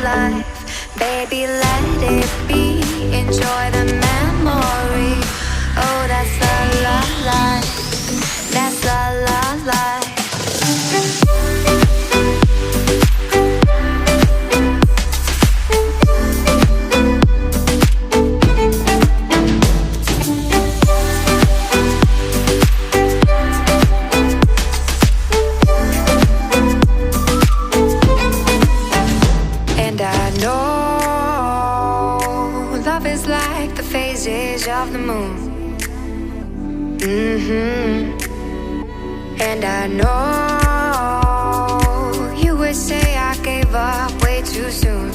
life. Baby, let it be. Enjoy the memory. Oh, that's the love life. That's the love life. Love is like the phases of the moon. And I know you would say I gave up way too soon.